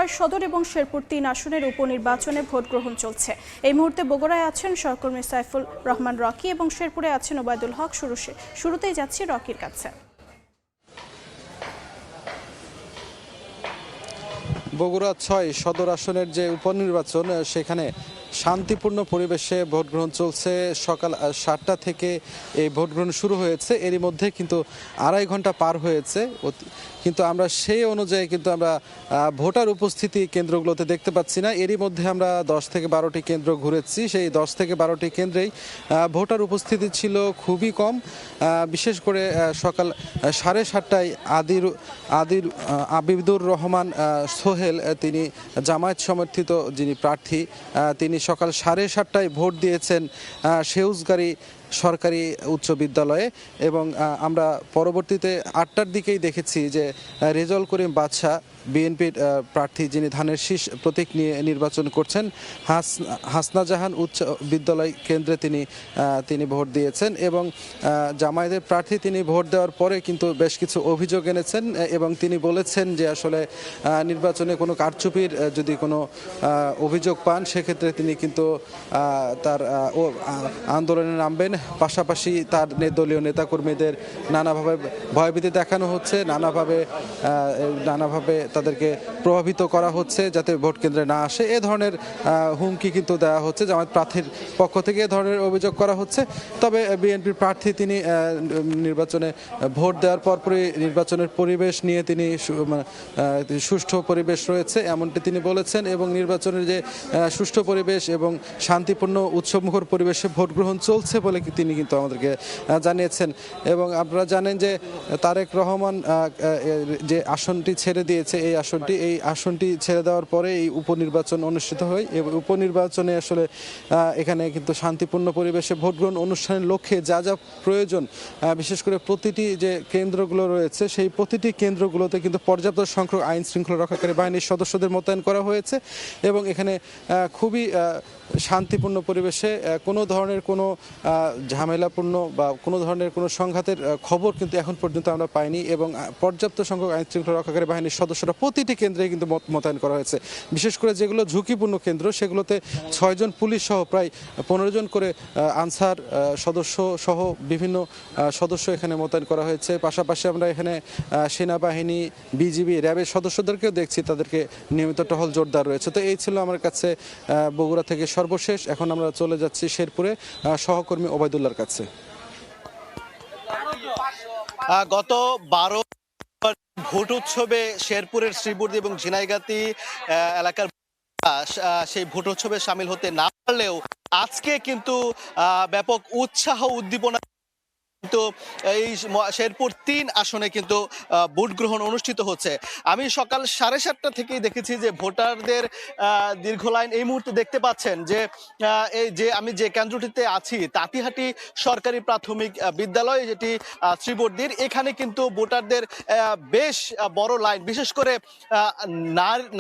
ছয় সদর এবং শেরপুর ৩ আসনের উপনির্বাচনে ভোট গ্রহণ চলছে। এই মুহূর্তে বগুড়ায় আছেন সহকর্মী সাইফুল রহমান রকি এবং শেরপুরে আছেন ওবায়দুল হক। শুরুতেই যাচ্ছি রকির কাছে। বগুড়া ৬ সদর আসনের যে উপনির্বাচন সেখানে শান্তিপূর্ণ পরিবেশে ভোট গ্রহণ চলছে। সকাল ৭টা থেকে এই ভোট গ্রহণ শুরু হয়েছে, এরই মধ্যে কিন্তু আড়াই ঘন্টা পার হয়েছে, কিন্তু আমরা সেই অনুযায়ী কিন্তু আমরা ভোটার উপস্থিতি কেন্দ্রগুলোতে দেখতে পাচ্ছি না। এরই মধ্যে আমরা ১০ থেকে ১২টি কেন্দ্র ঘুরেছি, সেই ১০ থেকে ১২টি কেন্দ্রেই ভোটার উপস্থিতি ছিল খুবই কম। বিশেষ করে সকাল ৭:৩০টায় আবিদুর রহমান সোহেল, তিনি জামায়াত সমর্থিত যিনি প্রার্থী, তিনি সকাল 7:30টায় ভোট দিয়েছেন সেউজগাড়ি সরকারি উচ্চ বিদ্যালয়ে। এবং আমরা পরবর্তীতে 8টার দিকেই দেখেছি যে রেজাউল করিম বাদশা, বিএনপির প্রার্থী, যিনি ধানের শীষ প্রতীক নিয়ে নির্বাচন করছেন, হাসনা জাহান উচ্চ বিদ্যালয় কেন্দ্রে তিনি ভোট দিয়েছেন। এবং জামায়াতের প্রার্থী তিনি ভোট দেওয়ার পরে কিন্তু বেশ কিছু অভিযোগ এনেছেন এবং তিনি বলেছেন যে আসলে নির্বাচনে কোনো কারচুপির যদি কোনো অভিযোগ পান সেক্ষেত্রে তিনি কিন্তু তার আন্দোলনে নামবেন। পাশাপাশি তার দলীয় নেতাকর্মীদের নানাভাবে ভয়ভীতি দেখানো হচ্ছে, নানাভাবে তাদেরকে প্রভাবিত করা হচ্ছে যাতে ভোট কেন্দ্রে না আসে, এ ধরনের হুমকি কিন্তু দেওয়া হচ্ছে। জামায়াত প্রার্থীর পক্ষ থেকে এ ধরনের অভিযোগ করা হচ্ছে। তবে বিএনপির প্রার্থী তিনি নির্বাচনে ভোট দেওয়ার পরপরই নির্বাচনের পরিবেশ নিয়ে তিনি সুষ্ঠু পরিবেশ রয়েছে এমনটি তিনি বলেছেন এবং নির্বাচনের যে সুষ্ঠু পরিবেশ এবং শান্তিপূর্ণ উৎসবমুখর পরিবেশে ভোট গ্রহণ চলছে বলে তিনি কিন্তু আমাদেরকে জানিয়েছেন। এবং আপনারা জানেন যে তারেক রহমান যে আসনটি ছেড়ে দিয়েছে, এই আসনটি ছেড়ে দেওয়ার পরে এই উপনির্বাচন অনুষ্ঠিত হয় এবং উপনির্বাচনে আসলে এখানে কিন্তু শান্তিপূর্ণ পরিবেশে ভোট গ্রহণ অনুষ্ঠানের লক্ষ্যে যা যা প্রয়োজন, বিশেষ করে প্রতিটি যে কেন্দ্রগুলো রয়েছে সেই প্রতিটি কেন্দ্রগুলোতে কিন্তু পর্যাপ্ত সংখ্যক আইন শৃঙ্খলা রক্ষাকারী বাহিনীর সদস্যদের মোতায়েন করা হয়েছে এবং এখানে খুবই শান্তিপূর্ণ পরিবেশে কোনো ধরনের কোনো ঝামেলাপূর্ণ বা কোনো ধরনের কোনো সংঘাতের খবর কিন্তু এখন পর্যন্ত আমরা পাইনি এবং পর্যাপ্ত সংখ্যক আইন শৃঙ্খলা রক্ষাকারী বাহিনীর সদস্যরা প্রতিটি কেন্দ্রে কিন্তু মোতায়েন করা হয়েছে। বিশেষ করে যেগুলো ঝুঁকিপূর্ণ কেন্দ্র সেগুলোতে ৬ জন পুলিশ সহ প্রায় ১৫ জন করে আনসার সদস্য সহ বিভিন্ন সদস্য এখানে মোতায়েন করা হয়েছে। পাশাপাশি আমরা এখানে সেনাবাহিনী, বিজিবি, র্যাবের সদস্যদেরকেও দেখছি, তাদেরকে নিয়মিত টহল জোরদার রয়েছে। তো এই ছিল আমার কাছে বগুড়া থেকে সর্বশেষ। এখন আমরা চলে যাচ্ছি শেরপুরে সহকর্মী ওবায়দুল্লাহর কাছে। গত 12 ভোট উৎসবে শেরপুরের শ্রীবর্দী এবং ঝিনাইগাতি এলাকার সেই ভোট উৎসবে সামিল হতে না পারলেও আজকে কিন্তু ব্যাপক উৎসাহ উদ্দীপনা কিন্তু এই শেরপুর ৩ আসনে কিন্তু ভোট গ্রহণ অনুষ্ঠিত হচ্ছে। আমি সকাল 7:30টা থেকেই দেখেছি যে ভোটারদের দীর্ঘ লাইন। এই মুহূর্তে দেখতে পাচ্ছেন যে আমি যে কেন্দ্রটিতে আছি, তাঁতিহাটি সরকারি প্রাথমিক বিদ্যালয়, যেটি শ্রীবর্দীর, এখানে কিন্তু ভোটারদের বেশ বড় লাইন। বিশেষ করে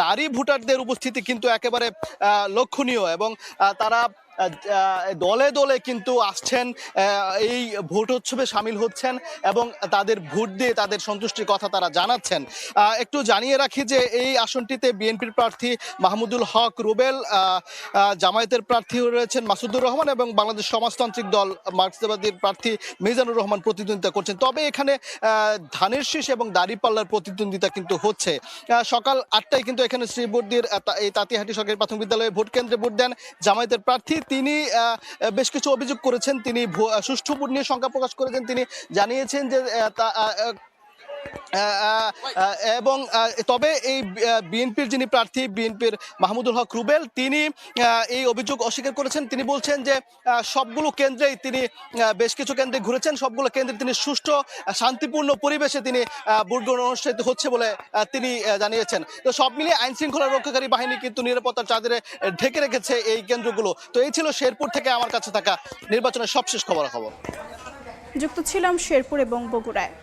নারী ভোটারদের উপস্থিতি কিন্তু একেবারে লক্ষণীয় এবং তারা দলে দলে কিন্তু আসছেন, এই ভোট উৎসবে সামিল হচ্ছেন এবং তাদের ভোট দিয়ে তাদের সন্তুষ্টির কথা তারা জানাচ্ছেন। একটু জানিয়ে রাখি যে এই আসনটিতে বিএনপির প্রার্থী মাহমুদুল হক রুবেল, জামায়াতের প্রার্থী রয়েছেন মাসুদুর রহমান এবং বাংলাদেশ সমাজতান্ত্রিক দল মার্কসবাদীর প্রার্থী মিজানুর রহমান প্রতিদ্বন্দ্বিতা করছেন। তবে এখানে ধানের শীষ এবং দাঁড়িপাল্লার প্রতিদ্বন্দ্বিতা কিন্তু হচ্ছে। সকাল 8টায় কিন্তু এখানে শ্রীবর্দীর এই তাঁতিহাটি সরকারি প্রাথমিক বিদ্যালয়ে ভোট কেন্দ্রে ভোট দেন জামায়াতের প্রার্থী। তিনি বেশ কিছু অভিযোগ করেছেন, তিনি সুষ্ঠু ভোট নিয়ে শঙ্কা প্রকাশ করেছেন। তিনি জানিয়েছেন যে এবং তবে এই বিএনপির যিনি প্রার্থী, বিএনপির মাহমুদুল হক রুবেল, তিনি এই অভিযোগ অস্বীকার করেছেন। তিনি বলছেন যে সবগুলো কেন্দ্রেই তিনি বেশ কিছু কেন্দ্রে ঘুরেছেন, সবগুলো কেন্দ্রে তিনি সুষ্ঠু শান্তিপূর্ণ পরিবেশে তিনি ভোট গ্রহণ অনুষ্ঠিত হচ্ছে বলে তিনি জানিয়েছেন। তো সব মিলিয়ে আইন শৃঙ্খলা রক্ষাকারী বাহিনী কিন্তু নিরাপত্তার চাদরে ঢেকে রেখেছে এই কেন্দ্রগুলো। তো এই ছিল শেরপুর থেকে আমার কাছে থাকা নির্বাচনের সবশেষ খবর। যুক্ত ছিলাম শেরপুর এবং বগুড়ায়।